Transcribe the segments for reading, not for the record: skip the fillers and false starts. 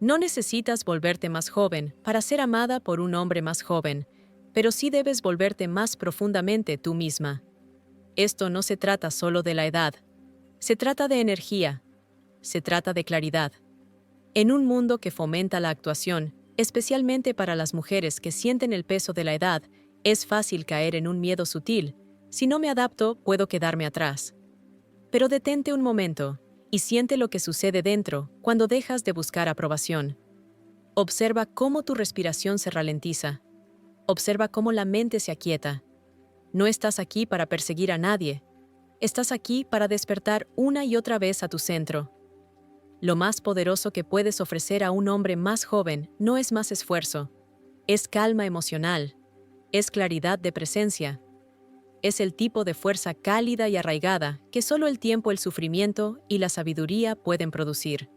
No necesitas volverte más joven para ser amada por un hombre más joven, pero sí debes volverte más profundamente tú misma. Esto no se trata solo de la edad, se trata de energía, se trata de claridad. En un mundo que fomenta la actuación, especialmente para las mujeres que sienten el peso de la edad, es fácil caer en un miedo sutil. Si no me adapto, puedo quedarme atrás. Pero detente un momento y siente lo que sucede dentro cuando dejas de buscar aprobación. Observa cómo tu respiración se ralentiza. Observa cómo la mente se aquieta. No estás aquí para perseguir a nadie. Estás aquí para despertar una y otra vez a tu centro. Lo más poderoso que puedes ofrecer a un hombre más joven no es más esfuerzo. Es calma emocional. Es claridad de presencia. Es el tipo de fuerza cálida y arraigada que solo el tiempo, el sufrimiento y la sabiduría pueden producir.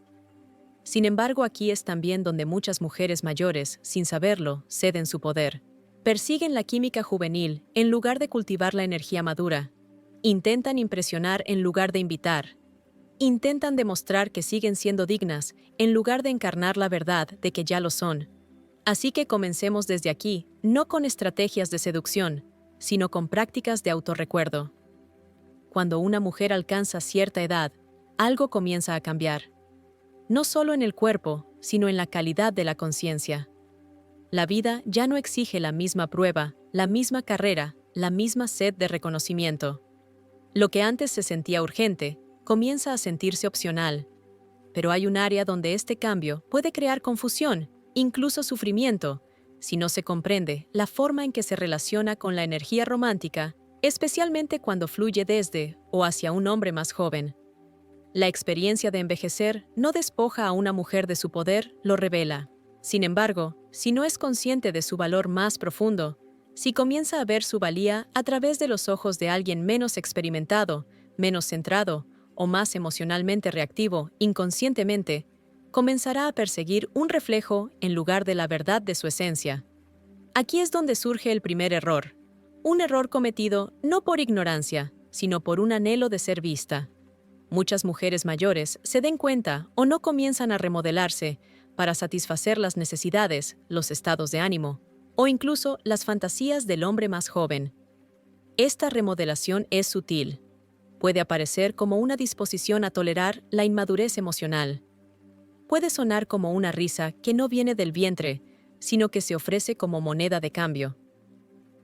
Sin embargo, aquí es también donde muchas mujeres mayores, sin saberlo, ceden su poder. Persiguen la química juvenil en lugar de cultivar la energía madura. Intentan impresionar en lugar de invitar. Intentan demostrar que siguen siendo dignas en lugar de encarnar la verdad de que ya lo son. Así que comencemos desde aquí, no con estrategias de seducción, sino con prácticas de autorrecuerdo. Cuando una mujer alcanza cierta edad, algo comienza a cambiar. No solo en el cuerpo, sino en la calidad de la conciencia. La vida ya no exige la misma prueba, la misma carrera, la misma sed de reconocimiento. Lo que antes se sentía urgente, comienza a sentirse opcional. Pero hay un área donde este cambio puede crear confusión, incluso sufrimiento, si no se comprende la forma en que se relaciona con la energía romántica, especialmente cuando fluye desde o hacia un hombre más joven. La experiencia de envejecer no despoja a una mujer de su poder, lo revela. Sin embargo, si no es consciente de su valor más profundo, si comienza a ver su valía a través de los ojos de alguien menos experimentado, menos centrado o más emocionalmente reactivo, inconscientemente, comenzará a perseguir un reflejo en lugar de la verdad de su esencia. Aquí es donde surge el primer error. Un error cometido no por ignorancia, sino por un anhelo de ser vista. Muchas mujeres mayores se den cuenta o no comienzan a remodelarse para satisfacer las necesidades, los estados de ánimo, o incluso las fantasías del hombre más joven. Esta remodelación es sutil. Puede aparecer como una disposición a tolerar la inmadurez emocional. Puede sonar como una risa que no viene del vientre, sino que se ofrece como moneda de cambio.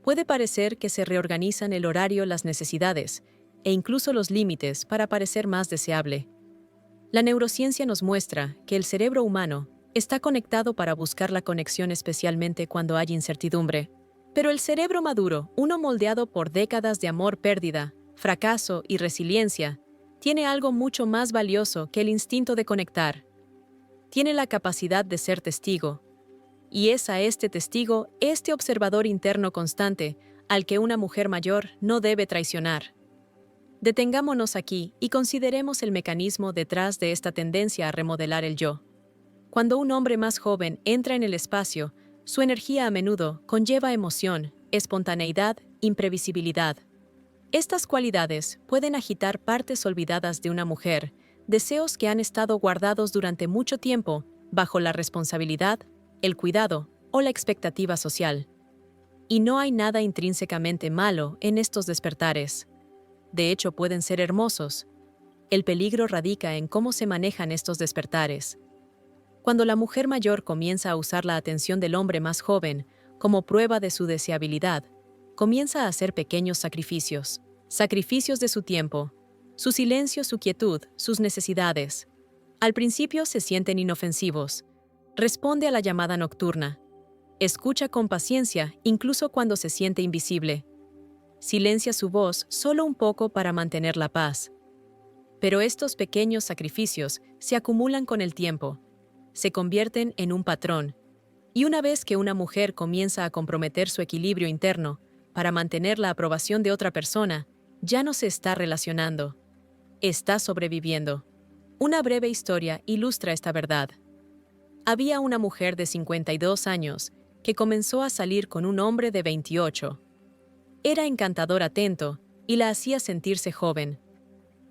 Puede parecer que se reorganizan el horario, las necesidades, e incluso los límites para parecer más deseable. La neurociencia nos muestra que el cerebro humano está conectado para buscar la conexión especialmente cuando hay incertidumbre. Pero el cerebro maduro, uno moldeado por décadas de amor, pérdida, fracaso y resiliencia, tiene algo mucho más valioso que el instinto de conectar. Tiene la capacidad de ser testigo. Y es a este testigo, este observador interno constante, al que una mujer mayor no debe traicionar. Detengámonos aquí y consideremos el mecanismo detrás de esta tendencia a remodelar el yo. Cuando un hombre más joven entra en el espacio, su energía a menudo conlleva emoción, espontaneidad, imprevisibilidad. Estas cualidades pueden agitar partes olvidadas de una mujer, deseos que han estado guardados durante mucho tiempo bajo la responsabilidad, el cuidado o la expectativa social. Y no hay nada intrínsecamente malo en estos despertares. De hecho, pueden ser hermosos. El peligro radica en cómo se manejan estos despertares. Cuando la mujer mayor comienza a usar la atención del hombre más joven como prueba de su deseabilidad, comienza a hacer pequeños sacrificios, sacrificios de su tiempo, su silencio, su quietud, sus necesidades. Al principio se sienten inofensivos. Responde a la llamada nocturna. Escucha con paciencia incluso cuando se siente invisible. Silencia su voz solo un poco para mantener la paz. Pero estos pequeños sacrificios se acumulan con el tiempo. Se convierten en un patrón. Y una vez que una mujer comienza a comprometer su equilibrio interno para mantener la aprobación de otra persona, ya no se está relacionando. Está sobreviviendo. Una breve historia ilustra esta verdad. Había una mujer de 52 años que comenzó a salir con un hombre de 28. Era encantador, atento, y la hacía sentirse joven.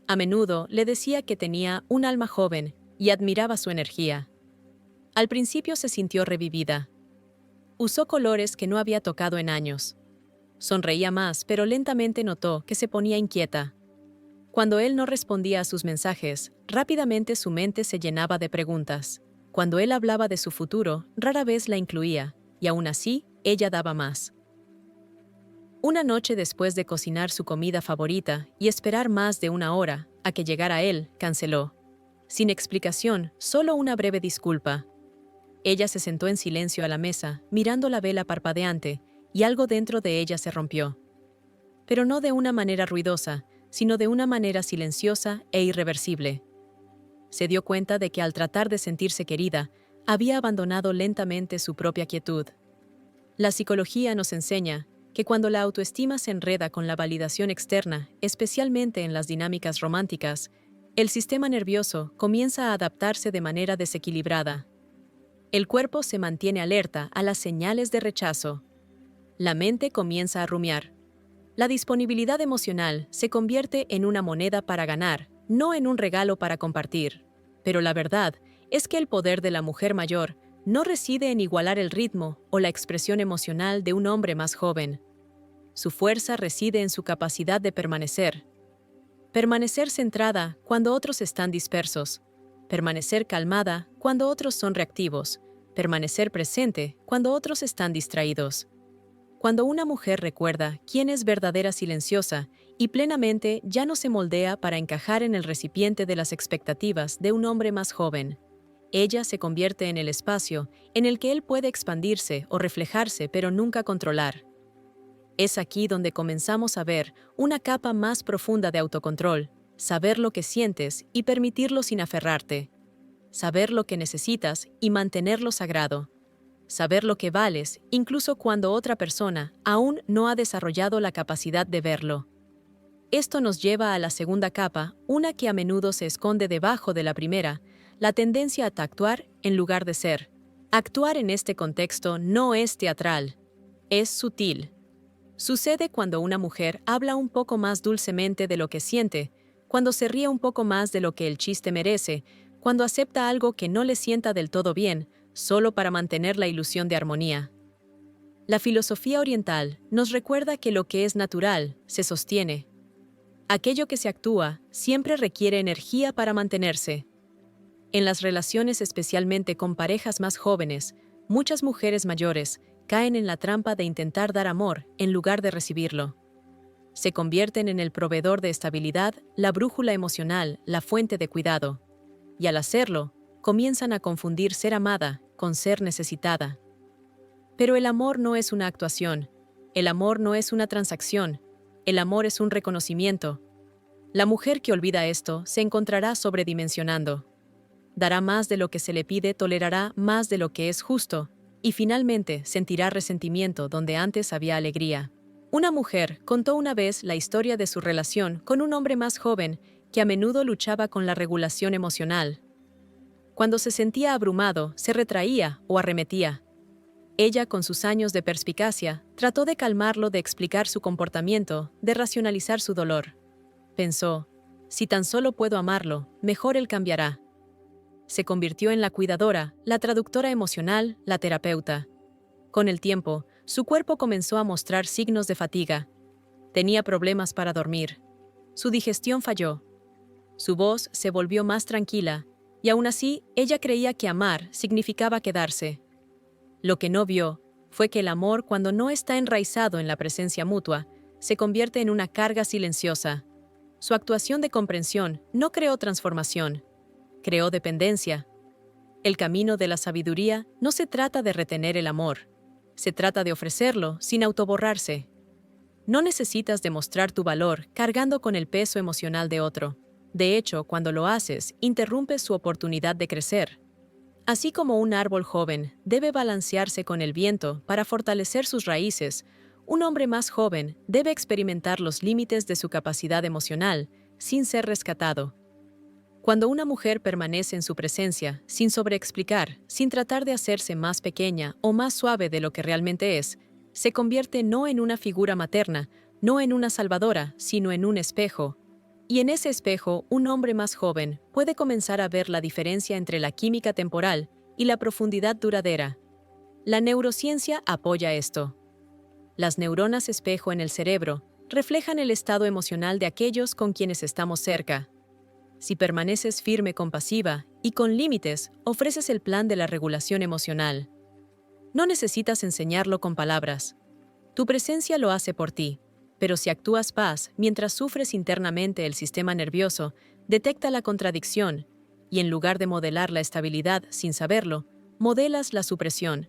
A menudo le decía que tenía un alma joven y admiraba su energía. Al principio se sintió revivida. Usó colores que no había tocado en años. Sonreía más, pero lentamente notó que se ponía inquieta. Cuando él no respondía a sus mensajes, rápidamente su mente se llenaba de preguntas. Cuando él hablaba de su futuro, rara vez la incluía, y aún así, ella daba más. Una noche después de cocinar su comida favorita y esperar más de una hora a que llegara él, canceló. Sin explicación, solo una breve disculpa. Ella se sentó en silencio a la mesa, mirando la vela parpadeante, y algo dentro de ella se rompió. Pero no de una manera ruidosa, sino de una manera silenciosa e irreversible. Se dio cuenta de que al tratar de sentirse querida, había abandonado lentamente su propia quietud. La psicología nos enseña que cuando la autoestima se enreda con la validación externa, especialmente en las dinámicas románticas, el sistema nervioso comienza a adaptarse de manera desequilibrada. El cuerpo se mantiene alerta a las señales de rechazo. La mente comienza a rumiar. La disponibilidad emocional se convierte en una moneda para ganar, no en un regalo para compartir. Pero la verdad es que el poder de la mujer mayor no reside en igualar el ritmo o la expresión emocional de un hombre más joven. Su fuerza reside en su capacidad de permanecer. Permanecer centrada cuando otros están dispersos. Permanecer calmada cuando otros son reactivos. Permanecer presente cuando otros están distraídos. Cuando una mujer recuerda quién es verdadera silenciosa y plenamente ya no se moldea para encajar en el recipiente de las expectativas de un hombre más joven, ella se convierte en el espacio en el que él puede expandirse o reflejarse pero nunca controlar. Es aquí donde comenzamos a ver una capa más profunda de autocontrol, saber lo que sientes y permitirlo sin aferrarte, saber lo que necesitas y mantenerlo sagrado. Saber lo que vales, incluso cuando otra persona aún no ha desarrollado la capacidad de verlo. Esto nos lleva a la segunda capa, una que a menudo se esconde debajo de la primera, la tendencia a actuar en lugar de ser. Actuar en este contexto no es teatral, es sutil. Sucede cuando una mujer habla un poco más dulcemente de lo que siente, cuando se ríe un poco más de lo que el chiste merece, cuando acepta algo que no le sienta del todo bien, solo para mantener la ilusión de armonía. La filosofía oriental nos recuerda que lo que es natural se sostiene. Aquello que se actúa siempre requiere energía para mantenerse. En las relaciones, especialmente con parejas más jóvenes, muchas mujeres mayores caen en la trampa de intentar dar amor en lugar de recibirlo. Se convierten en el proveedor de estabilidad, la brújula emocional, la fuente de cuidado. Y al hacerlo, comienzan a confundir ser amada con ser necesitada. Pero el amor no es una actuación, el amor no es una transacción, el amor es un reconocimiento. La mujer que olvida esto se encontrará sobredimensionando. Dará más de lo que se le pide, tolerará más de lo que es justo, y finalmente sentirá resentimiento donde antes había alegría. Una mujer contó una vez la historia de su relación con un hombre más joven que a menudo luchaba con la regulación emocional. Cuando se sentía abrumado, se retraía o arremetía. Ella, con sus años de perspicacia, trató de calmarlo, de explicar su comportamiento, de racionalizar su dolor. Pensó, si tan solo puedo amarlo, mejor él cambiará. Se convirtió en la cuidadora, la traductora emocional, la terapeuta. Con el tiempo, su cuerpo comenzó a mostrar signos de fatiga. Tenía problemas para dormir. Su digestión falló. Su voz se volvió más tranquila, y aún así, ella creía que amar significaba quedarse. Lo que no vio fue que el amor, cuando no está enraizado en la presencia mutua, se convierte en una carga silenciosa. Su actuación de comprensión no creó transformación, creó dependencia. El camino de la sabiduría no se trata de retener el amor, se trata de ofrecerlo sin autoborrarse. No necesitas demostrar tu valor cargando con el peso emocional de otro. De hecho, cuando lo haces, interrumpes su oportunidad de crecer. Así como un árbol joven debe balancearse con el viento para fortalecer sus raíces, un hombre más joven debe experimentar los límites de su capacidad emocional sin ser rescatado. Cuando una mujer permanece en su presencia, sin sobreexplicar, sin tratar de hacerse más pequeña o más suave de lo que realmente es, se convierte no en una figura materna, no en una salvadora, sino en un espejo. Y en ese espejo, un hombre más joven puede comenzar a ver la diferencia entre la química temporal y la profundidad duradera. La neurociencia apoya esto. Las neuronas espejo en el cerebro reflejan el estado emocional de aquellos con quienes estamos cerca. Si permaneces firme, compasiva y con límites, ofreces el plan de la regulación emocional. No necesitas enseñarlo con palabras. Tu presencia lo hace por ti. Pero si actúas paz mientras sufres internamente, el sistema nervioso detecta la contradicción y en lugar de modelar la estabilidad sin saberlo, modelas la supresión.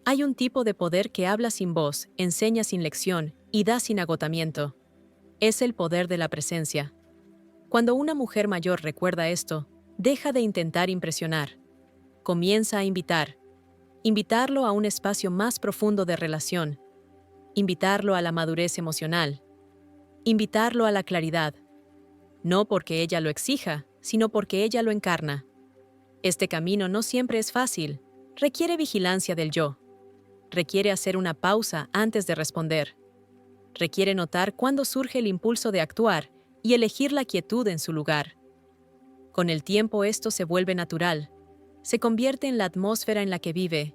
Hay un tipo de poder que habla sin voz, enseña sin lección y da sin agotamiento. Es el poder de la presencia. Cuando una mujer mayor recuerda esto, deja de intentar impresionar. Comienza a invitarlo a un espacio más profundo de relación, invitarlo a la madurez emocional, invitarlo a la claridad, no porque ella lo exija, sino porque ella lo encarna. Este camino no siempre es fácil, requiere vigilancia del yo, requiere hacer una pausa antes de responder, requiere notar cuándo surge el impulso de actuar y elegir la quietud en su lugar. Con el tiempo esto se vuelve natural, se convierte en la atmósfera en la que vive,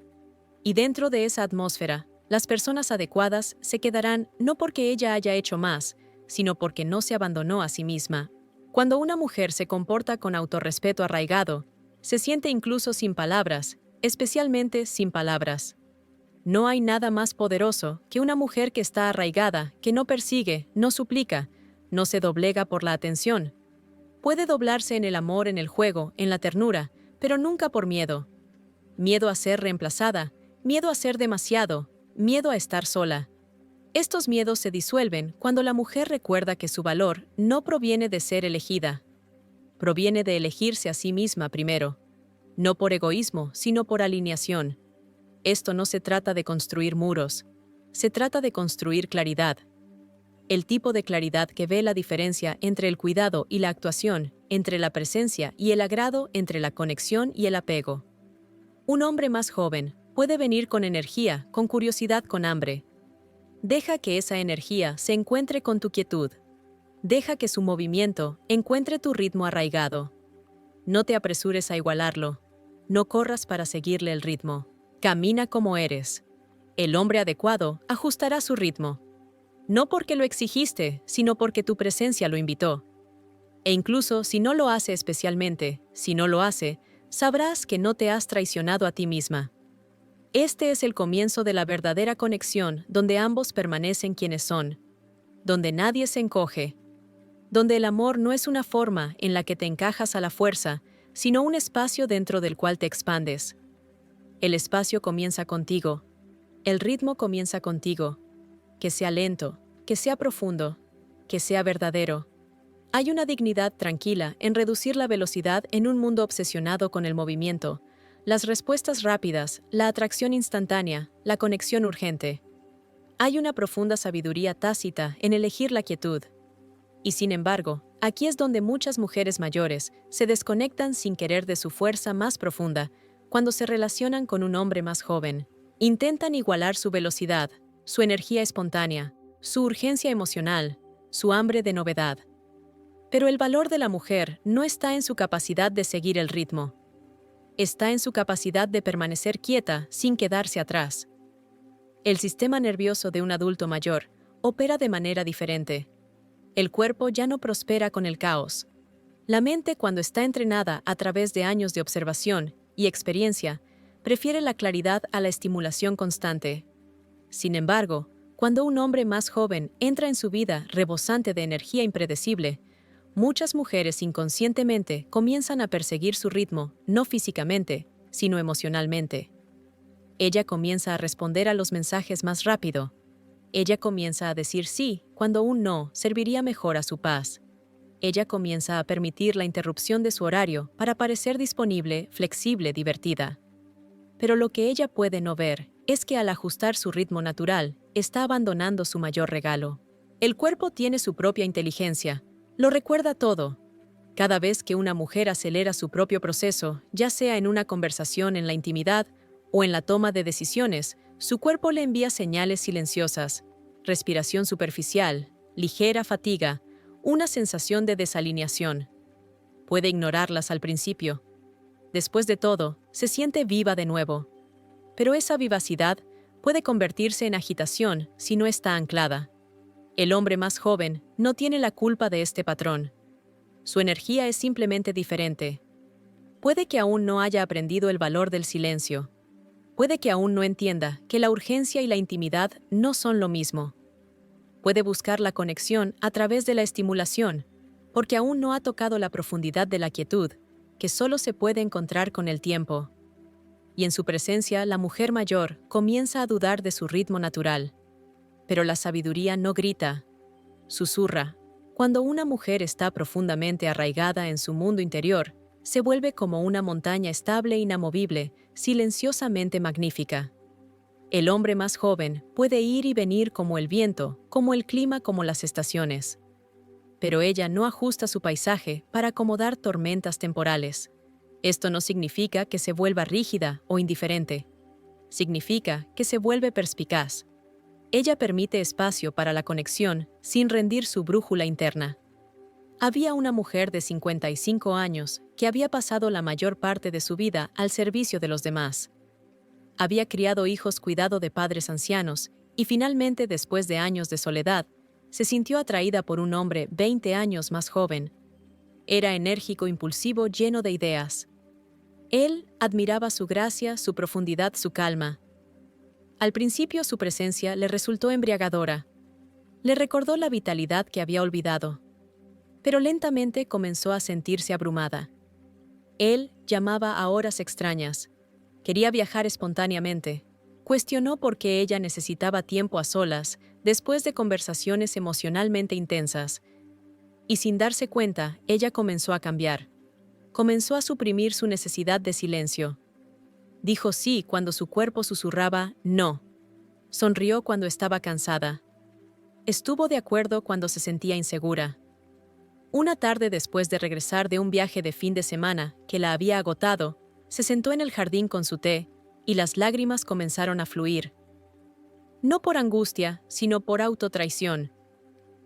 y dentro de esa atmósfera, las personas adecuadas se quedarán no porque ella haya hecho más, sino porque no se abandonó a sí misma. Cuando una mujer se comporta con autorrespeto arraigado, se siente incluso sin palabras, especialmente sin palabras. No hay nada más poderoso que una mujer que está arraigada, que no persigue, no suplica, no se doblega por la atención. Puede doblarse en el amor, en el juego, en la ternura, pero nunca por miedo. Miedo a ser reemplazada, miedo a ser demasiado, miedo a estar sola. Estos miedos se disuelven cuando la mujer recuerda que su valor no proviene de ser elegida. Proviene de elegirse a sí misma primero. No por egoísmo, sino por alineación. Esto no se trata de construir muros. Se trata de construir claridad. El tipo de claridad que ve la diferencia entre el cuidado y la actuación, entre la presencia y el agrado, entre la conexión y el apego. Un hombre más joven puede venir con energía, con curiosidad, con hambre. Deja que esa energía se encuentre con tu quietud. Deja que su movimiento encuentre tu ritmo arraigado. No te apresures a igualarlo. No corras para seguirle el ritmo. Camina como eres. El hombre adecuado ajustará su ritmo. No porque lo exigiste, sino porque tu presencia lo invitó. E incluso si no lo hace especialmente, si no lo hace, sabrás que no te has traicionado a ti misma. Este es el comienzo de la verdadera conexión, donde ambos permanecen quienes son, donde nadie se encoge, donde el amor no es una forma en la que te encajas a la fuerza, sino un espacio dentro del cual te expandes. El espacio comienza contigo, el ritmo comienza contigo, que sea lento, que sea profundo, que sea verdadero. Hay una dignidad tranquila en reducir la velocidad en un mundo obsesionado con el movimiento, las respuestas rápidas, la atracción instantánea, la conexión urgente. Hay una profunda sabiduría tácita en elegir la quietud. Y sin embargo, aquí es donde muchas mujeres mayores se desconectan sin querer de su fuerza más profunda cuando se relacionan con un hombre más joven. Intentan igualar su velocidad, su energía espontánea, su urgencia emocional, su hambre de novedad. Pero el valor de la mujer no está en su capacidad de seguir el ritmo. Está en su capacidad de permanecer quieta sin quedarse atrás. El sistema nervioso de un adulto mayor opera de manera diferente. El cuerpo ya no prospera con el caos. La mente, cuando está entrenada a través de años de observación y experiencia, prefiere la claridad a la estimulación constante. Sin embargo, cuando un hombre más joven entra en su vida rebosante de energía impredecible, muchas mujeres inconscientemente comienzan a perseguir su ritmo, no físicamente, sino emocionalmente. Ella comienza a responder a los mensajes más rápido. Ella comienza a decir sí cuando un no serviría mejor a su paz. Ella comienza a permitir la interrupción de su horario para parecer disponible, flexible, divertida. Pero lo que ella puede no ver es que al ajustar su ritmo natural, está abandonando su mayor regalo. El cuerpo tiene su propia inteligencia. Lo recuerda todo. Cada vez que una mujer acelera su propio proceso, ya sea en una conversación en la intimidad o en la toma de decisiones, su cuerpo le envía señales silenciosas, respiración superficial, ligera fatiga, una sensación de desalineación. Puede ignorarlas al principio, Después de todo, se siente viva de nuevo. Pero esa vivacidad puede convertirse en agitación si no está anclada. El hombre más joven no tiene la culpa de este patrón. Su energía es simplemente diferente. Puede que aún no haya aprendido el valor del silencio. Puede que aún no entienda que la urgencia y la intimidad no son lo mismo. Puede buscar la conexión a través de la estimulación, porque aún no ha tocado la profundidad de la quietud, que solo se puede encontrar con el tiempo. Y en su presencia, la mujer mayor comienza a dudar de su ritmo natural. Pero la sabiduría no grita, susurra. Cuando una mujer está profundamente arraigada en su mundo interior, se vuelve como una montaña estable e inamovible, silenciosamente magnífica. El hombre más joven puede ir y venir como el viento, como el clima, como las estaciones. Pero ella no ajusta su paisaje para acomodar tormentas temporales. Esto no significa que se vuelva rígida o indiferente. Significa que se vuelve perspicaz. Ella permite espacio para la conexión sin rendir su brújula interna. Había una mujer de 55 años que había pasado la mayor parte de su vida al servicio de los demás. Había criado hijos cuidado de padres ancianos y finalmente, después de años de soledad, se sintió atraída por un hombre 20 años más joven. Era enérgico, impulsivo, lleno de ideas. Él admiraba su gracia, su profundidad, su calma. Al principio su presencia le resultó embriagadora. Le recordó la vitalidad que había olvidado. Pero lentamente comenzó a sentirse abrumada. Él llamaba a horas extrañas. Quería viajar espontáneamente. Cuestionó por qué ella necesitaba tiempo a solas después de conversaciones emocionalmente intensas. Y sin darse cuenta, ella comenzó a cambiar. Comenzó a suprimir su necesidad de silencio. Dijo sí cuando su cuerpo susurraba no. Sonrió cuando estaba cansada. Estuvo de acuerdo cuando se sentía insegura. Una tarde, después de regresar de un viaje de fin de semana que la había agotado, se sentó en el jardín con su té y las lágrimas comenzaron a fluir. No por angustia, sino por autotraición.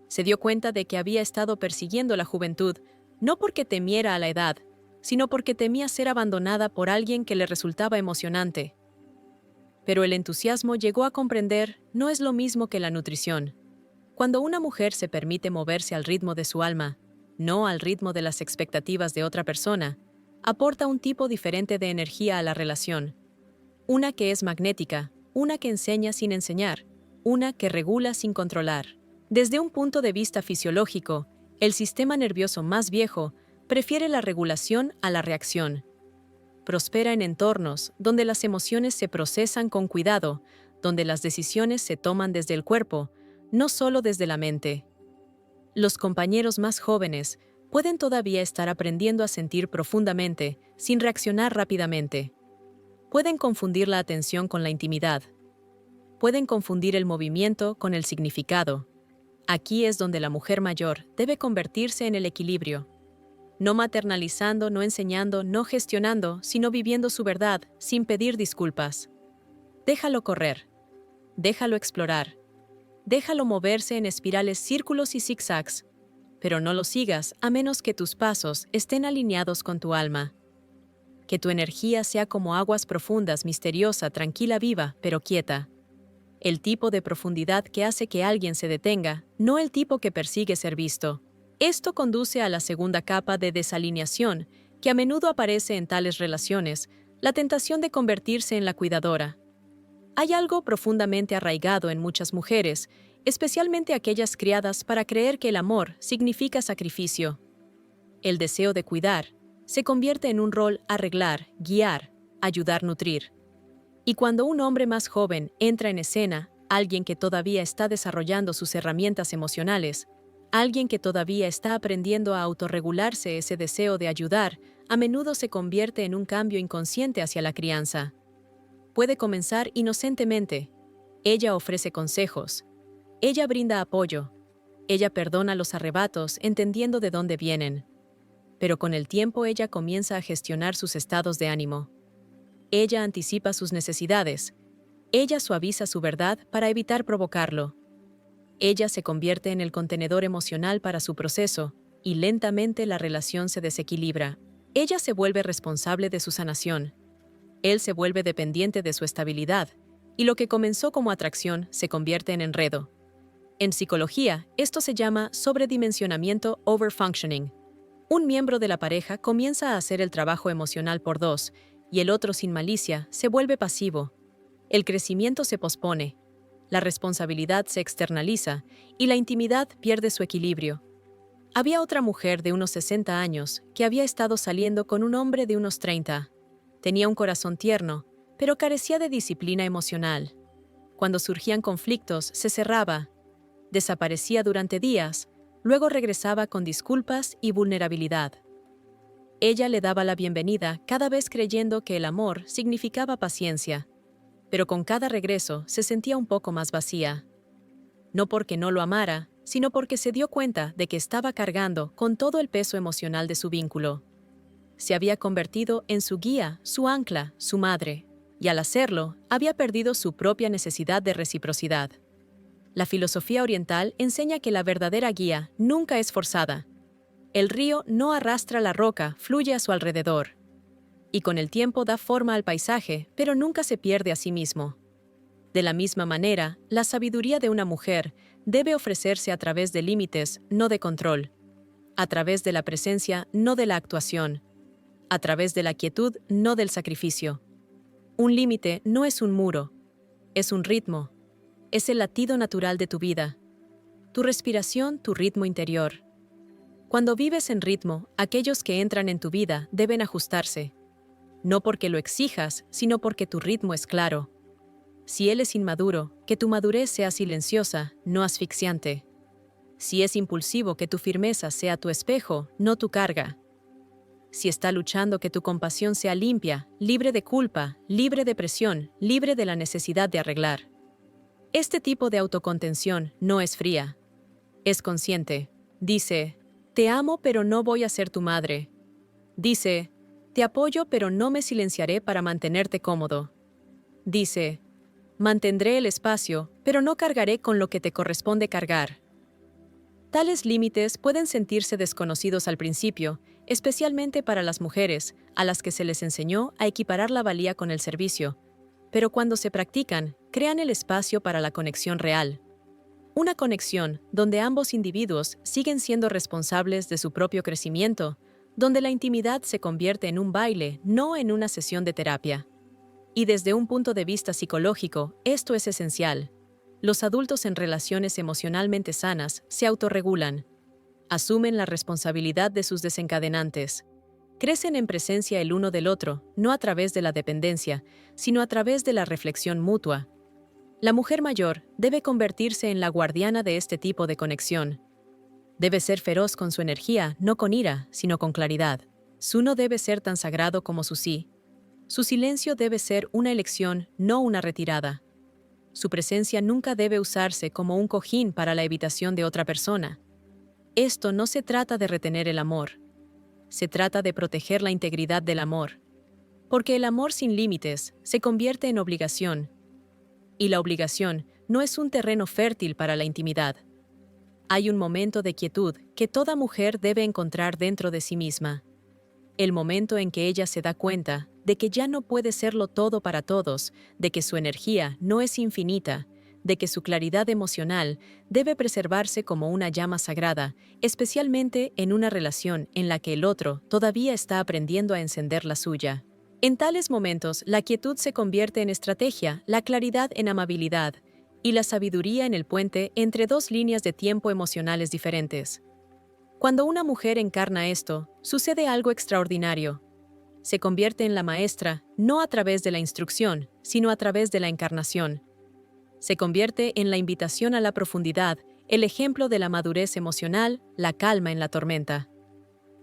Se dio cuenta de que había estado persiguiendo la juventud, no porque temiera a la edad, sino porque temía ser abandonada por alguien que le resultaba emocionante. Pero el entusiasmo llegó a comprender no es lo mismo que la nutrición. Cuando una mujer se permite moverse al ritmo de su alma, no al ritmo de las expectativas de otra persona, aporta un tipo diferente de energía a la relación. Una que es magnética, una que enseña sin enseñar, una que regula sin controlar. Desde un punto de vista fisiológico, el sistema nervioso más viejo prefiere la regulación a la reacción. Prospera en entornos donde las emociones se procesan con cuidado, donde las decisiones se toman desde el cuerpo, no solo desde la mente. Los compañeros más jóvenes pueden todavía estar aprendiendo a sentir profundamente, sin reaccionar rápidamente. Pueden confundir la atención con la intimidad. Pueden confundir el movimiento con el significado. Aquí es donde la mujer mayor debe convertirse en el equilibrio. No maternalizando, no enseñando, no gestionando, sino viviendo su verdad, sin pedir disculpas. Déjalo correr. Déjalo explorar. Déjalo moverse en espirales, círculos y zigzags. Pero no lo sigas a menos que tus pasos estén alineados con tu alma. Que tu energía sea como aguas profundas, misteriosa, tranquila, viva, pero quieta. El tipo de profundidad que hace que alguien se detenga, no el tipo que persigue ser visto. Esto conduce a la segunda capa de desalineación, que a menudo aparece en tales relaciones, la tentación de convertirse en la cuidadora. Hay algo profundamente arraigado en muchas mujeres, especialmente aquellas criadas para creer que el amor significa sacrificio. El deseo de cuidar se convierte en un rol arreglar, guiar, ayudar, nutrir. Y cuando un hombre más joven entra en escena, alguien que todavía está desarrollando sus herramientas emocionales, alguien que todavía está aprendiendo a autorregularse, ese deseo de ayudar, a menudo se convierte en un cambio inconsciente hacia la crianza. Puede comenzar inocentemente. Ella ofrece consejos. Ella brinda apoyo. Ella perdona los arrebatos, entendiendo de dónde vienen. Pero con el tiempo ella comienza a gestionar sus estados de ánimo. Ella anticipa sus necesidades. Ella suaviza su verdad para evitar provocarlo. Ella se convierte en el contenedor emocional para su proceso, y lentamente la relación se desequilibra. Ella se vuelve responsable de su sanación. Él se vuelve dependiente de su estabilidad, y lo que comenzó como atracción se convierte en enredo. En psicología, esto se llama sobredimensionamiento overfunctioning. Un miembro de la pareja comienza a hacer el trabajo emocional por dos, y el otro sin malicia se vuelve pasivo. El crecimiento se pospone, la responsabilidad se externaliza y la intimidad pierde su equilibrio. Había otra mujer de unos 60 años que había estado saliendo con un hombre de unos 30. Tenía un corazón tierno, pero carecía de disciplina emocional. Cuando surgían conflictos, se cerraba, desaparecía durante días, luego regresaba con disculpas y vulnerabilidad. Ella le daba la bienvenida cada vez creyendo que el amor significaba paciencia, pero con cada regreso se sentía un poco más vacía. No porque no lo amara, sino porque se dio cuenta de que estaba cargando con todo el peso emocional de su vínculo. Se había convertido en su guía, su ancla, su madre, y al hacerlo, había perdido su propia necesidad de reciprocidad. La filosofía oriental enseña que la verdadera guía nunca es forzada. El río no arrastra la roca, fluye a su alrededor. Y con el tiempo da forma al paisaje, pero nunca se pierde a sí mismo. De la misma manera, la sabiduría de una mujer debe ofrecerse a través de límites, no de control. A través de la presencia, no de la actuación. A través de la quietud, no del sacrificio. Un límite no es un muro, es un ritmo. Es el latido natural de tu vida. Tu respiración, tu ritmo interior. Cuando vives en ritmo, aquellos que entran en tu vida deben ajustarse. No porque lo exijas, sino porque tu ritmo es claro. Si él es inmaduro, que tu madurez sea silenciosa, no asfixiante. Si es impulsivo, que tu firmeza sea tu espejo, no tu carga. Si está luchando, que tu compasión sea limpia, libre de culpa, libre de presión, libre de la necesidad de arreglar. Este tipo de autocontención no es fría. Es consciente. Dice, te amo pero no voy a ser tu madre. Dice, te apoyo pero no me silenciaré para mantenerte cómodo. Dice, mantendré el espacio, pero no cargaré con lo que te corresponde cargar. Tales límites pueden sentirse desconocidos al principio, especialmente para las mujeres, a las que se les enseñó a equiparar la valía con el servicio, pero cuando se practican, crean el espacio para la conexión real. Una conexión donde ambos individuos siguen siendo responsables de su propio crecimiento, donde la intimidad se convierte en un baile, no en una sesión de terapia. Y desde un punto de vista psicológico, esto es esencial. Los adultos en relaciones emocionalmente sanas se autorregulan, asumen la responsabilidad de sus desencadenantes, crecen en presencia el uno del otro, no a través de la dependencia, sino a través de la reflexión mutua. La mujer mayor debe convertirse en la guardiana de este tipo de conexión. Debe ser feroz con su energía, no con ira, sino con claridad. Su no debe ser tan sagrado como su sí. Su silencio debe ser una elección, no una retirada. Su presencia nunca debe usarse como un cojín para la evitación de otra persona. Esto no se trata de retener el amor. Se trata de proteger la integridad del amor. Porque el amor sin límites se convierte en obligación. Y la obligación no es un terreno fértil para la intimidad. Hay un momento de quietud que toda mujer debe encontrar dentro de sí misma. El momento en que ella se da cuenta de que ya no puede serlo todo para todos, de que su energía no es infinita, de que su claridad emocional debe preservarse como una llama sagrada, especialmente en una relación en la que el otro todavía está aprendiendo a encender la suya. En tales momentos, la quietud se convierte en estrategia, la claridad en amabilidad, y la sabiduría en el puente entre dos líneas de tiempo emocionales diferentes. Cuando una mujer encarna esto, sucede algo extraordinario. Se convierte en la maestra, no a través de la instrucción, sino a través de la encarnación. Se convierte en la invitación a la profundidad, el ejemplo de la madurez emocional, la calma en la tormenta.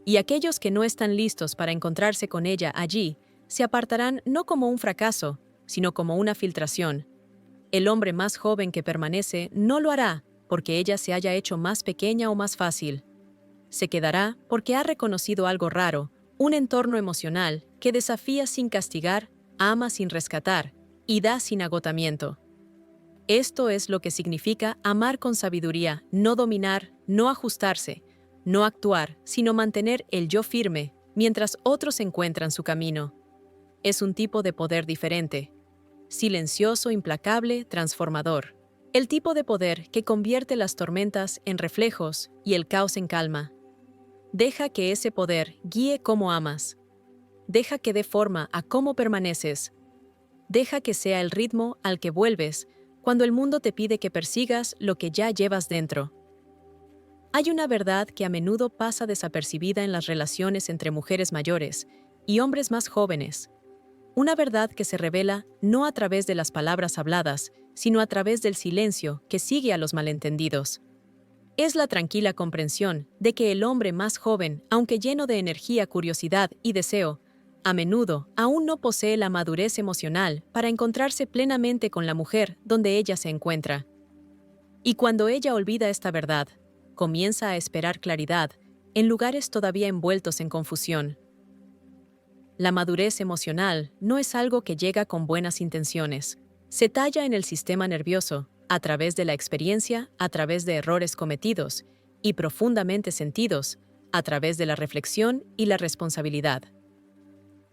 Y aquellos que no están listos para encontrarse con ella allí, se apartarán no como un fracaso, sino como una filtración. El hombre más joven que permanece no lo hará porque ella se haya hecho más pequeña o más fácil. Se quedará porque ha reconocido algo raro, un entorno emocional que desafía sin castigar, ama sin rescatar y da sin agotamiento. Esto es lo que significa amar con sabiduría, no dominar, no ajustarse, no actuar, sino mantener el yo firme, mientras otros encuentran su camino. Es un tipo de poder diferente, silencioso, implacable, transformador. El tipo de poder que convierte las tormentas en reflejos y el caos en calma. Deja que ese poder guíe cómo amas. Deja que dé forma a cómo permaneces. Deja que sea el ritmo al que vuelves cuando el mundo te pide que persigas lo que ya llevas dentro. Hay una verdad que a menudo pasa desapercibida en las relaciones entre mujeres mayores y hombres más jóvenes. Una verdad que se revela no a través de las palabras habladas, sino a través del silencio que sigue a los malentendidos. Es la tranquila comprensión de que el hombre más joven, aunque lleno de energía, curiosidad y deseo, a menudo aún no posee la madurez emocional para encontrarse plenamente con la mujer donde ella se encuentra. Y cuando ella olvida esta verdad, comienza a esperar claridad en lugares todavía envueltos en confusión. La madurez emocional no es algo que llega con buenas intenciones. Se talla en el sistema nervioso, a través de la experiencia, a través de errores cometidos, y profundamente sentidos, a través de la reflexión y la responsabilidad.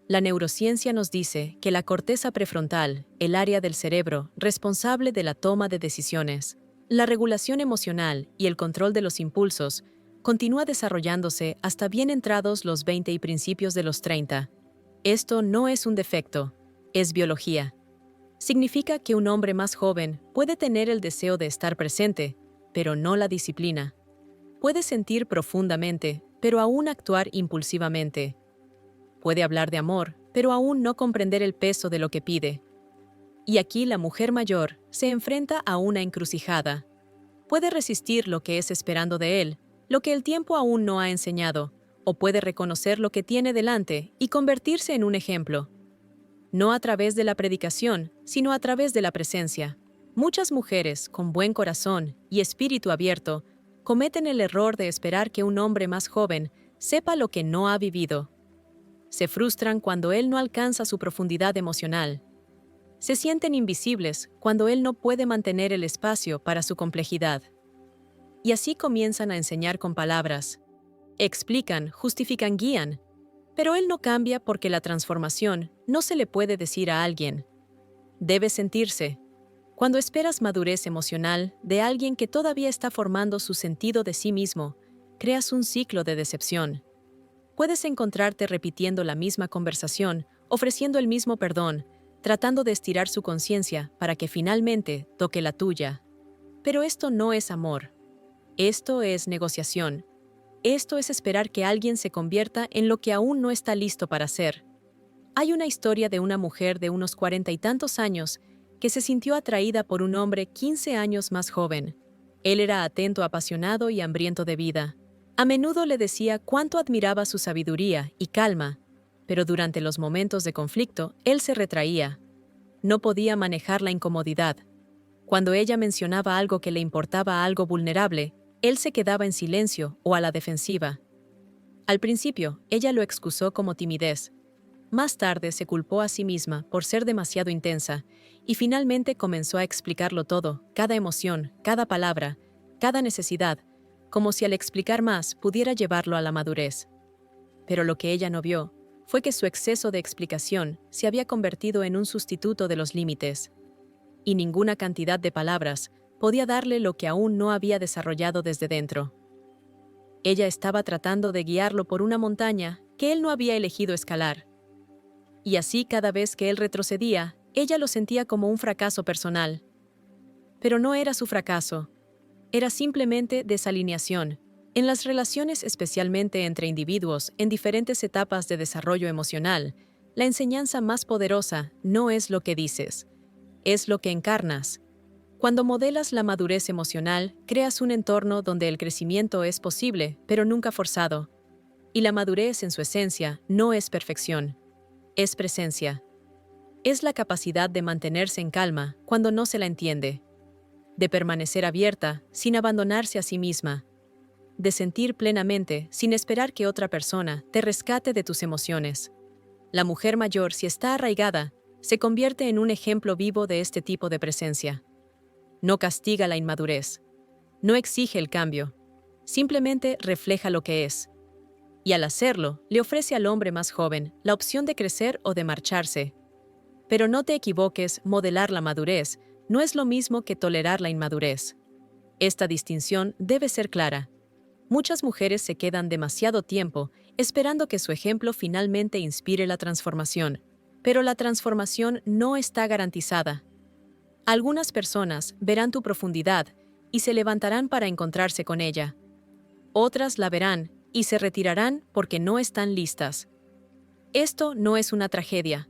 La neurociencia nos dice que la corteza prefrontal, el área del cerebro responsable de la toma de decisiones, la regulación emocional y el control de los impulsos, continúa desarrollándose hasta bien entrados los 20 y principios de los 30. Esto no es un defecto, es biología. Significa que un hombre más joven puede tener el deseo de estar presente, pero no la disciplina. Puede sentir profundamente, pero aún actuar impulsivamente. Puede hablar de amor, pero aún no comprender el peso de lo que pide. Y aquí la mujer mayor se enfrenta a una encrucijada. Puede resistir lo que es esperando de él, lo que el tiempo aún no ha enseñado, o puede reconocer lo que tiene delante y convertirse en un ejemplo. No a través de la predicación, sino a través de la presencia. Muchas mujeres, con buen corazón y espíritu abierto, cometen el error de esperar que un hombre más joven sepa lo que no ha vivido. Se frustran cuando él no alcanza su profundidad emocional. Se sienten invisibles cuando él no puede mantener el espacio para su complejidad. Y así comienzan a enseñar con palabras. Explican, justifican, guían. Pero él no cambia porque la transformación no se le puede decir a alguien. Debe sentirse. Cuando esperas madurez emocional de alguien que todavía está formando su sentido de sí mismo, creas un ciclo de decepción. Puedes encontrarte repitiendo la misma conversación, ofreciendo el mismo perdón, tratando de estirar su conciencia para que finalmente toque la tuya. Pero esto no es amor. Esto es negociación. Esto es esperar que alguien se convierta en lo que aún no está listo para ser. Hay una historia de una mujer de unos 40 y tantos años que se sintió atraída por un hombre 15 años más joven. Él era atento, apasionado y hambriento de vida. A menudo le decía cuánto admiraba su sabiduría y calma, pero durante los momentos de conflicto, él se retraía. No podía manejar la incomodidad. Cuando ella mencionaba algo que le importaba, algo vulnerable, él se quedaba en silencio o a la defensiva. Al principio, ella lo excusó como timidez. Más tarde se culpó a sí misma por ser demasiado intensa y finalmente comenzó a explicarlo todo, cada emoción, cada palabra, cada necesidad, como si al explicar más pudiera llevarlo a la madurez. Pero lo que ella no vio fue que su exceso de explicación se había convertido en un sustituto de los límites. Y ninguna cantidad de palabras podía darle lo que aún no había desarrollado desde dentro. Ella estaba tratando de guiarlo por una montaña que él no había elegido escalar. Y así cada vez que él retrocedía, ella lo sentía como un fracaso personal. Pero no era su fracaso. Era simplemente desalineación. En las relaciones, especialmente entre individuos en diferentes etapas de desarrollo emocional, la enseñanza más poderosa no es lo que dices, es lo que encarnas. Cuando modelas la madurez emocional, creas un entorno donde el crecimiento es posible, pero nunca forzado. Y la madurez en su esencia no es perfección, es presencia. Es la capacidad de mantenerse en calma cuando no se la entiende, de permanecer abierta sin abandonarse a sí misma, de sentir plenamente sin esperar que otra persona te rescate de tus emociones. La mujer mayor, si está arraigada, se convierte en un ejemplo vivo de este tipo de presencia. No castiga la inmadurez, no exige el cambio, simplemente refleja lo que es. y al hacerlo, le ofrece al hombre más joven la opción de crecer o de marcharse. Pero no te equivoques, modelar la madurez no es lo mismo que tolerar la inmadurez. Esta distinción debe ser clara. Muchas mujeres se quedan demasiado tiempo esperando que su ejemplo finalmente inspire la transformación, pero la transformación no está garantizada. Algunas personas verán tu profundidad y se levantarán para encontrarse con ella. Otras la verán y se retirarán porque no están listas. Esto no es una tragedia,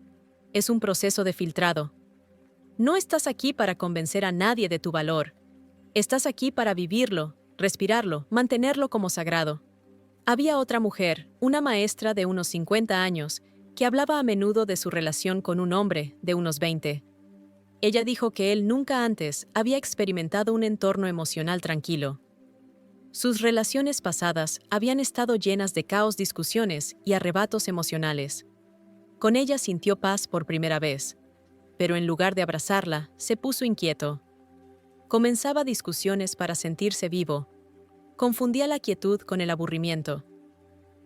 es un proceso de filtrado. No estás aquí para convencer a nadie de tu valor. Estás aquí para vivirlo, respirarlo, mantenerlo como sagrado. Había otra mujer, una maestra de unos 50 años, que hablaba a menudo de su relación con un hombre de unos 20. Ella dijo que él nunca antes había experimentado un entorno emocional tranquilo. Sus relaciones pasadas habían estado llenas de caos, discusiones y arrebatos emocionales. Con ella sintió paz por primera vez, pero en lugar de abrazarla, se puso inquieto. Comenzaba discusiones para sentirse vivo. Confundía la quietud con el aburrimiento.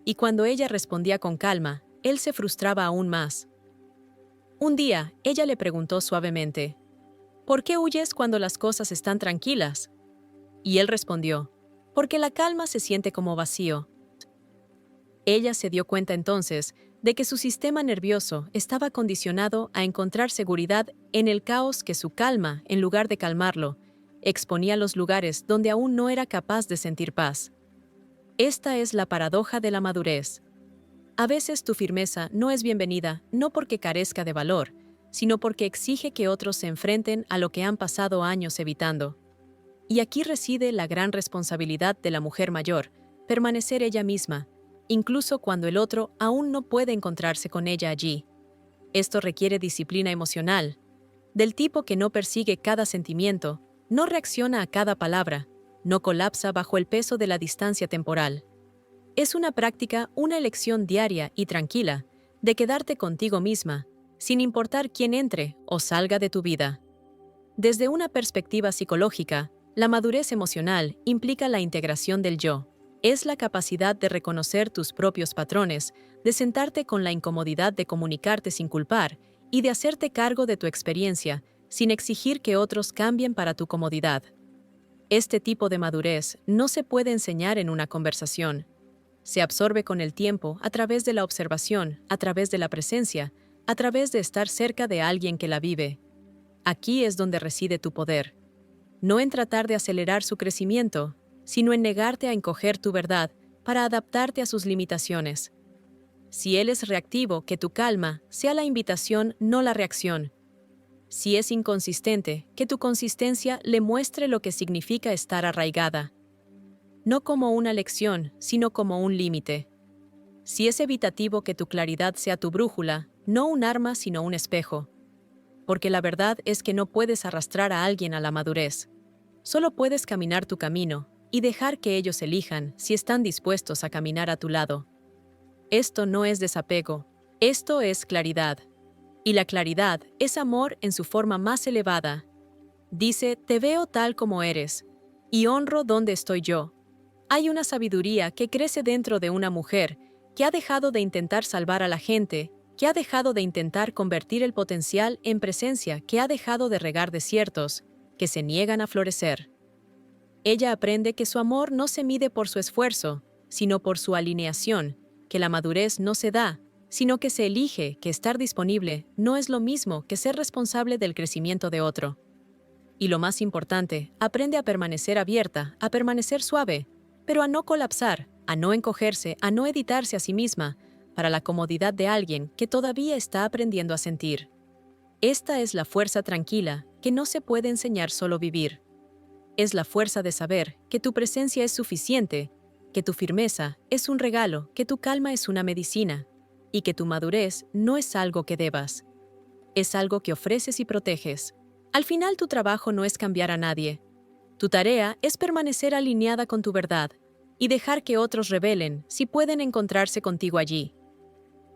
Y cuando ella respondía con calma, él se frustraba aún más. Un día, ella le preguntó suavemente, ¿por qué huyes cuando las cosas están tranquilas? Y él respondió, porque la calma se siente como vacío. Ella se dio cuenta entonces de que su sistema nervioso estaba condicionado a encontrar seguridad en el caos que su calma, en lugar de calmarlo, exponía los lugares donde aún no era capaz de sentir paz. Esta es la paradoja de la madurez. A veces tu firmeza no es bienvenida, no porque carezca de valor, sino porque exige que otros se enfrenten a lo que han pasado años evitando. Y aquí reside la gran responsabilidad de la mujer mayor, permanecer ella misma, incluso cuando el otro aún no puede encontrarse con ella allí. Esto requiere disciplina emocional, del tipo que no persigue cada sentimiento, no reacciona a cada palabra, no colapsa bajo el peso de la distancia temporal. Es una práctica, una elección diaria y tranquila de quedarte contigo misma, sin importar quién entre o salga de tu vida. Desde una perspectiva psicológica, la madurez emocional implica la integración del yo. Es la capacidad de reconocer tus propios patrones, de sentarte con la incomodidad de comunicarte sin culpar y de hacerte cargo de tu experiencia, sin exigir que otros cambien para tu comodidad. Este tipo de madurez no se puede enseñar en una conversación. Se absorbe con el tiempo a través de la observación, a través de la presencia, a través de estar cerca de alguien que la vive. Aquí es donde reside tu poder. No en tratar de acelerar su crecimiento, sino en negarte a encoger tu verdad para adaptarte a sus limitaciones. Si él es reactivo, que tu calma sea la invitación, no la reacción. Si es inconsistente, que tu consistencia le muestre lo que significa estar arraigada. No como una lección, sino como un límite. Si es evitativo, que tu claridad sea tu brújula, no un arma, sino un espejo. Porque la verdad es que no puedes arrastrar a alguien a la madurez. Solo puedes caminar tu camino y dejar que ellos elijan si están dispuestos a caminar a tu lado. Esto no es desapego, esto es claridad. Y la claridad es amor en su forma más elevada. Dice, te veo tal como eres, y honro donde estoy yo. Hay una sabiduría que crece dentro de una mujer que ha dejado de intentar salvar a la gente, que ha dejado de intentar convertir el potencial en presencia, que ha dejado de regar desiertos, que se niegan a florecer. Ella aprende que su amor no se mide por su esfuerzo, sino por su alineación, que la madurez no se da, sino que se elige, que estar disponible no es lo mismo que ser responsable del crecimiento de otro. Y lo más importante, aprende a permanecer abierta, a permanecer suave, pero a no colapsar, a no encogerse, a no editarse a sí misma, para la comodidad de alguien que todavía está aprendiendo a sentir. Esta es la fuerza tranquila que no se puede enseñar, solo vivir. Es la fuerza de saber que tu presencia es suficiente, que tu firmeza es un regalo, que tu calma es una medicina, y que tu madurez no es algo que debas. Es algo que ofreces y proteges. Al final tu trabajo no es cambiar a nadie. Tu tarea es permanecer alineada con tu verdad y dejar que otros revelen si pueden encontrarse contigo allí.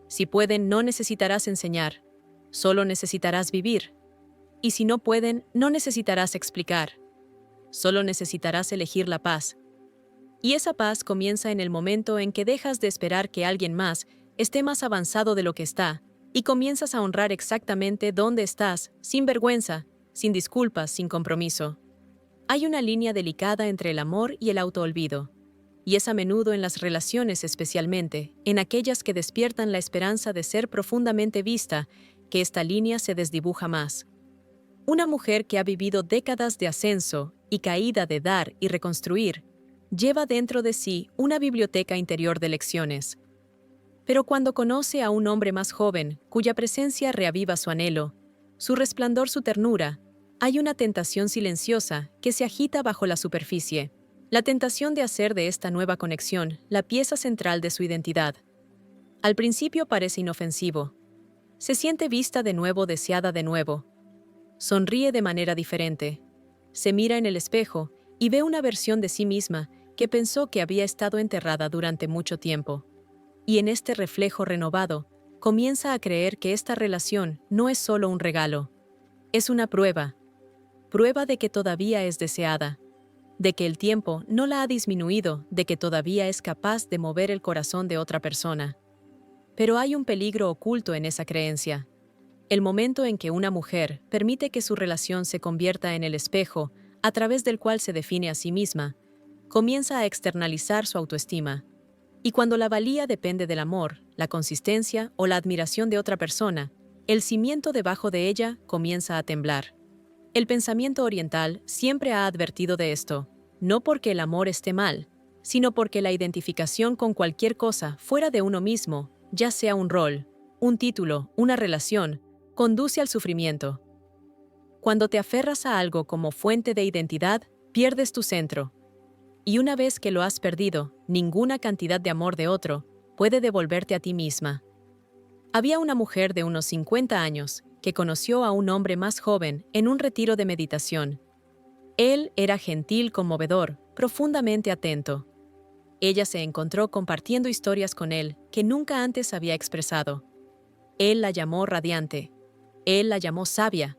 Si pueden, no necesitarás enseñar, solo necesitarás vivir. Y si no pueden, no necesitarás explicar, solo necesitarás elegir la paz. Y esa paz comienza en el momento en que dejas de esperar que alguien más esté más avanzado de lo que está, y comienzas a honrar exactamente dónde estás, sin vergüenza, sin disculpas, sin compromiso. Hay una línea delicada entre el amor y el autoolvido, y es a menudo en las relaciones especialmente, en aquellas que despiertan la esperanza de ser profundamente vista, que esta línea se desdibuja más. Una mujer que ha vivido décadas de ascenso y caída de dar y reconstruir, lleva dentro de sí una biblioteca interior de lecciones. Pero cuando conoce a un hombre más joven, cuya presencia reaviva su anhelo, su resplandor, su ternura, hay una tentación silenciosa que se agita bajo la superficie. La tentación de hacer de esta nueva conexión la pieza central de su identidad. Al principio parece inofensivo. Se siente vista de nuevo, deseada de nuevo. Sonríe de manera diferente. Se mira en el espejo y ve una versión de sí misma que pensó que había estado enterrada durante mucho tiempo. Y en este reflejo renovado, comienza a creer que esta relación no es solo un regalo. Es una prueba de que todavía es deseada, de que el tiempo no la ha disminuido, de que todavía es capaz de mover el corazón de otra persona. Pero hay un peligro oculto en esa creencia. El momento en que una mujer permite que su relación se convierta en el espejo a través del cual se define a sí misma, comienza a externalizar su autoestima. Y cuando la valía depende del amor, la consistencia o la admiración de otra persona, el cimiento debajo de ella comienza a temblar. El pensamiento oriental siempre ha advertido de esto, no porque el amor esté mal, sino porque la identificación con cualquier cosa fuera de uno mismo, ya sea un rol, un título, una relación, conduce al sufrimiento. Cuando te aferras a algo como fuente de identidad, pierdes tu centro. Y una vez que lo has perdido, ninguna cantidad de amor de otro puede devolverte a ti misma. Había una mujer de unos 50 años que conoció a un hombre más joven en un retiro de meditación. Él era gentil, conmovedor, profundamente atento. Ella se encontró compartiendo historias con él que nunca antes había expresado. Él la llamó radiante. Él la llamó sabia.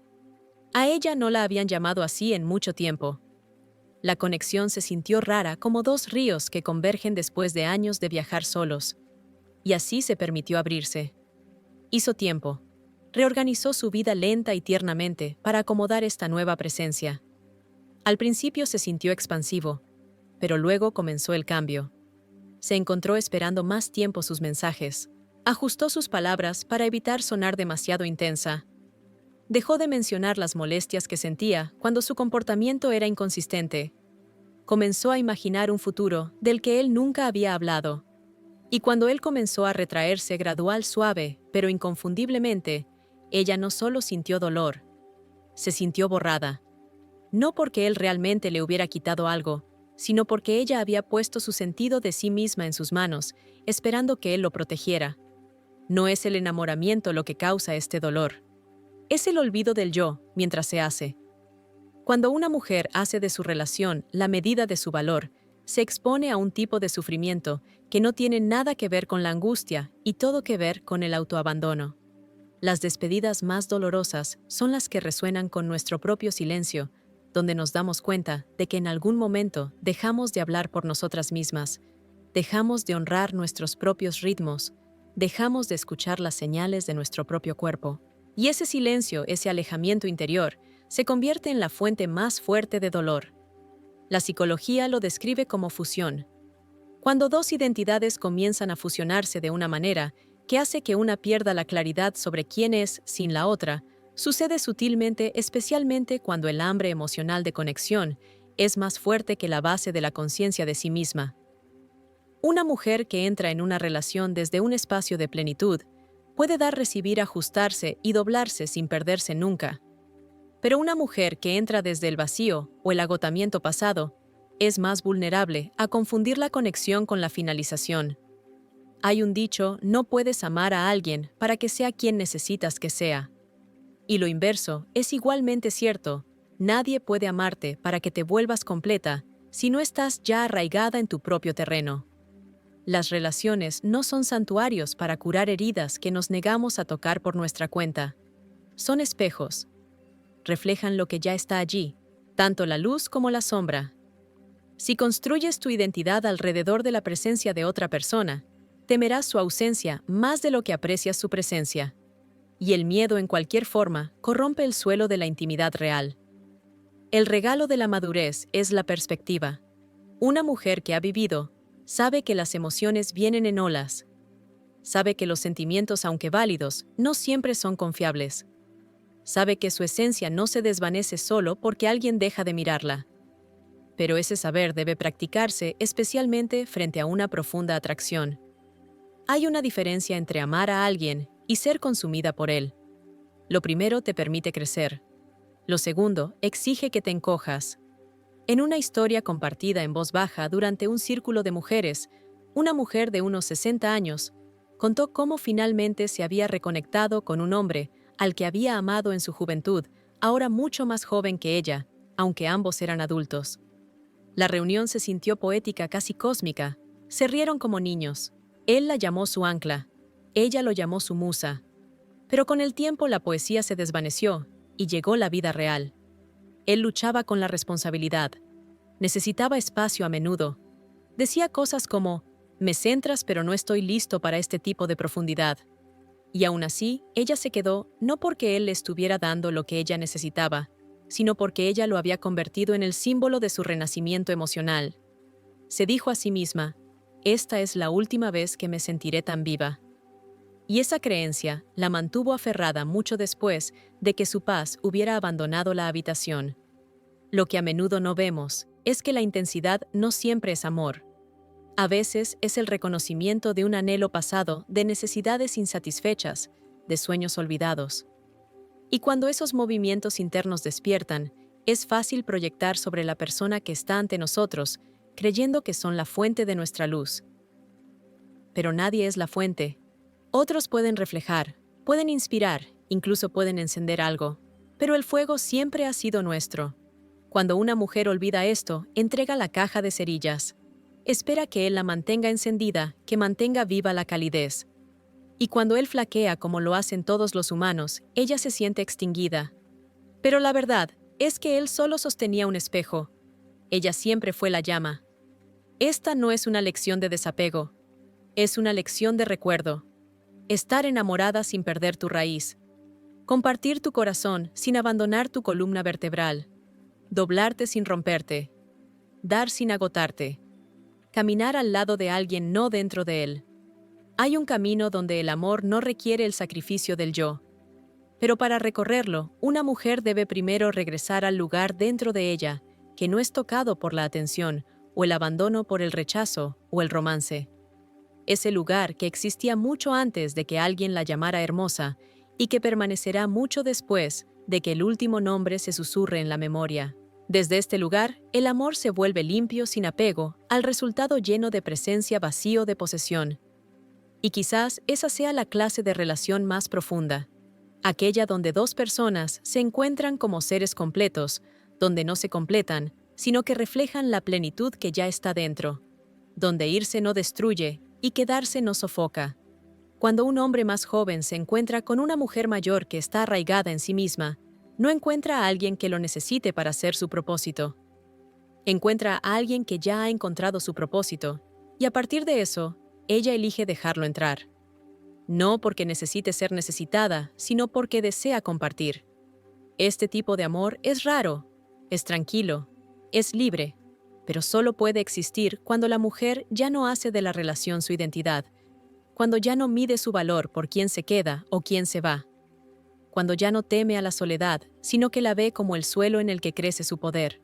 A ella no la habían llamado así en mucho tiempo. La conexión se sintió rara, como dos ríos que convergen después de años de viajar solos. Y así se permitió abrirse. Hizo tiempo. Reorganizó su vida lenta y tiernamente para acomodar esta nueva presencia. Al principio se sintió expansivo, pero luego comenzó el cambio. Se encontró esperando más tiempo sus mensajes. Ajustó sus palabras para evitar sonar demasiado intensa. Dejó de mencionar las molestias que sentía cuando su comportamiento era inconsistente. Comenzó a imaginar un futuro del que él nunca había hablado. Y cuando él comenzó a retraerse gradual, suave, pero inconfundiblemente, ella no solo sintió dolor, se sintió borrada. No porque él realmente le hubiera quitado algo, sino porque ella había puesto su sentido de sí misma en sus manos, esperando que él lo protegiera. No es el enamoramiento lo que causa este dolor. Es el olvido del yo mientras se hace. Cuando una mujer hace de su relación la medida de su valor, se expone a un tipo de sufrimiento que no tiene nada que ver con la angustia y todo que ver con el autoabandono. Las despedidas más dolorosas son las que resuenan con nuestro propio silencio, donde nos damos cuenta de que en algún momento dejamos de hablar por nosotras mismas, dejamos de honrar nuestros propios ritmos, dejamos de escuchar las señales de nuestro propio cuerpo. Y ese silencio, ese alejamiento interior, se convierte en la fuente más fuerte de dolor. La psicología lo describe como fusión. Cuando dos identidades comienzan a fusionarse de una manera que hace que una pierda la claridad sobre quién es sin la otra, sucede sutilmente, especialmente cuando el hambre emocional de conexión es más fuerte que la base de la conciencia de sí misma. Una mujer que entra en una relación desde un espacio de plenitud puede dar, recibir, ajustarse y doblarse sin perderse nunca. Pero una mujer que entra desde el vacío o el agotamiento pasado es más vulnerable a confundir la conexión con la finalización. Hay un dicho: no puedes amar a alguien para que sea quien necesitas que sea. Y lo inverso es igualmente cierto: nadie puede amarte para que te vuelvas completa si no estás ya arraigada en tu propio terreno. Las relaciones no son santuarios para curar heridas que nos negamos a tocar por nuestra cuenta. Son espejos. Reflejan lo que ya está allí, tanto la luz como la sombra. Si construyes tu identidad alrededor de la presencia de otra persona, temerás su ausencia más de lo que aprecias su presencia. Y el miedo en cualquier forma corrompe el suelo de la intimidad real. El regalo de la madurez es la perspectiva. Una mujer que ha vivido sabe que las emociones vienen en olas. Sabe que los sentimientos, aunque válidos, no siempre son confiables. Sabe que su esencia no se desvanece solo porque alguien deja de mirarla. Pero ese saber debe practicarse especialmente frente a una profunda atracción. Hay una diferencia entre amar a alguien y ser consumida por él. Lo primero te permite crecer. Lo segundo exige que te encojas. En una historia compartida en voz baja durante un círculo de mujeres, una mujer de unos 60 años contó cómo finalmente se había reconectado con un hombre al que había amado en su juventud, ahora mucho más joven que ella, aunque ambos eran adultos. La reunión se sintió poética, casi cósmica. Se rieron como niños. Él la llamó su ancla. Ella lo llamó su musa. Pero con el tiempo la poesía se desvaneció y llegó la vida real. Él luchaba con la responsabilidad. Necesitaba espacio a menudo. Decía cosas como, «Me centras, pero no estoy listo para este tipo de profundidad». Y aún así, ella se quedó no porque él le estuviera dando lo que ella necesitaba, sino porque ella lo había convertido en el símbolo de su renacimiento emocional. Se dijo a sí misma, «Esta es la última vez que me sentiré tan viva». Y esa creencia la mantuvo aferrada mucho después de que su paz hubiera abandonado la habitación. Lo que a menudo no vemos es que la intensidad no siempre es amor. A veces es el reconocimiento de un anhelo pasado, de necesidades insatisfechas, de sueños olvidados. Y cuando esos movimientos internos despiertan, es fácil proyectar sobre la persona que está ante nosotros, creyendo que son la fuente de nuestra luz. Pero nadie es la fuente. Otros pueden reflejar, pueden inspirar, incluso pueden encender algo, pero el fuego siempre ha sido nuestro. Cuando una mujer olvida esto, entrega la caja de cerillas. Espera que él la mantenga encendida, que mantenga viva la calidez. Y cuando él flaquea como lo hacen todos los humanos, ella se siente extinguida. Pero la verdad es que él solo sostenía un espejo. Ella siempre fue la llama. Esta no es una lección de desapego, es una lección de recuerdo. Estar enamorada sin perder tu raíz. Compartir tu corazón sin abandonar tu columna vertebral. Doblarte sin romperte. Dar sin agotarte. Caminar al lado de alguien, no dentro de él. Hay un camino donde el amor no requiere el sacrificio del yo. Pero para recorrerlo, una mujer debe primero regresar al lugar dentro de ella, que no es tocado por la atención, o el abandono por el rechazo, o el romance. Ese lugar que existía mucho antes de que alguien la llamara hermosa, y que permanecerá mucho después de que el último nombre se susurre en la memoria. Desde este lugar, el amor se vuelve limpio, sin apego, al resultado lleno de presencia, vacío de posesión. Y quizás esa sea la clase de relación más profunda. Aquella donde dos personas se encuentran como seres completos, donde no se completan, sino que reflejan la plenitud que ya está dentro. Donde irse no destruye y quedarse no sofoca. Cuando un hombre más joven se encuentra con una mujer mayor que está arraigada en sí misma, no encuentra a alguien que lo necesite para hacer su propósito. Encuentra a alguien que ya ha encontrado su propósito, y a partir de eso, ella elige dejarlo entrar. No porque necesite ser necesitada, sino porque desea compartir. Este tipo de amor es raro, es tranquilo, es libre, pero solo puede existir cuando la mujer ya no hace de la relación su identidad, cuando ya no mide su valor por quién se queda o quién se va, cuando ya no teme a la soledad, sino que la ve como el suelo en el que crece su poder.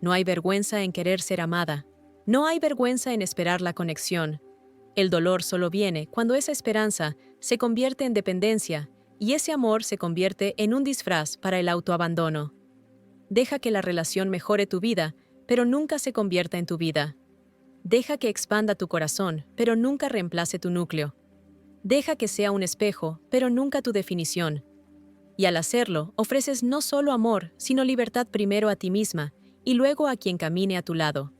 No hay vergüenza en querer ser amada, no hay vergüenza en esperar la conexión. El dolor solo viene cuando esa esperanza se convierte en dependencia y ese amor se convierte en un disfraz para el autoabandono. Deja que la relación mejore tu vida, pero nunca se convierta en tu vida. Deja que expanda tu corazón, pero nunca reemplace tu núcleo. Deja que sea un espejo, pero nunca tu definición. Y al hacerlo, ofreces no solo amor, sino libertad primero a ti misma y luego a quien camine a tu lado.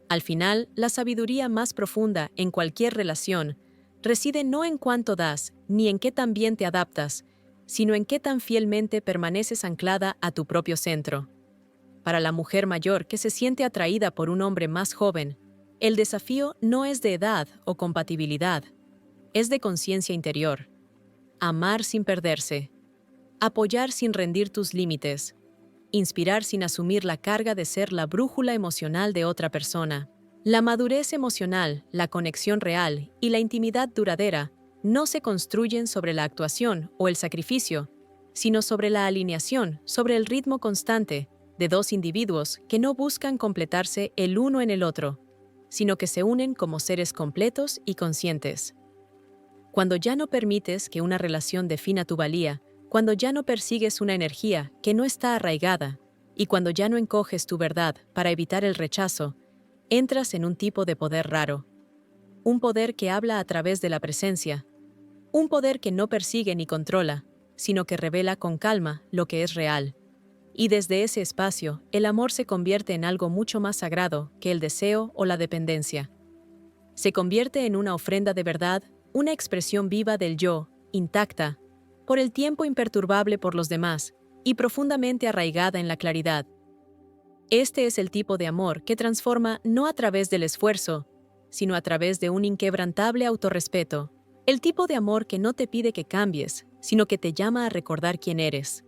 Al final, la sabiduría más profunda en cualquier relación reside no en cuánto das, ni en qué tan bien te adaptas, sino en qué tan fielmente permaneces anclada a tu propio centro. Para la mujer mayor que se siente atraída por un hombre más joven, el desafío no es de edad o compatibilidad, es de conciencia interior. Amar sin perderse, apoyar sin rendir tus límites, inspirar sin asumir la carga de ser la brújula emocional de otra persona. La madurez emocional, la conexión real y la intimidad duradera no se construyen sobre la actuación o el sacrificio, sino sobre la alineación, sobre el ritmo constante de dos individuos que no buscan completarse el uno en el otro, sino que se unen como seres completos y conscientes. Cuando ya no permites que una relación defina tu valía, cuando ya no persigues una energía que no está arraigada, y cuando ya no encoges tu verdad para evitar el rechazo, entras en un tipo de poder raro. Un poder que habla a través de la presencia. Un poder que no persigue ni controla, sino que revela con calma lo que es real. Y desde ese espacio, el amor se convierte en algo mucho más sagrado que el deseo o la dependencia. Se convierte en una ofrenda de verdad, una expresión viva del yo, intacta, por el tiempo imperturbable por los demás y profundamente arraigada en la claridad. Este es el tipo de amor que transforma no a través del esfuerzo, sino a través de un inquebrantable autorrespeto. El tipo de amor que no te pide que cambies, sino que te llama a recordar quién eres.